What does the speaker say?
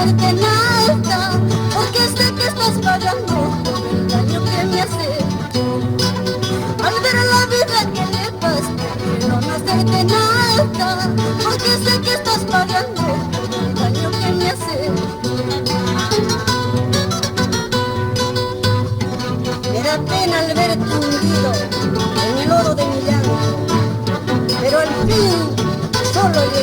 hacerte nada, porque sé que estás pagando por el daño que me haces. Al ver la vida que le basta, quiero no hacerte nada, porque sé que estás pagando por el daño que me haces. Me da pena al verte hundido en el lodo de mi llanto, pero al fin solo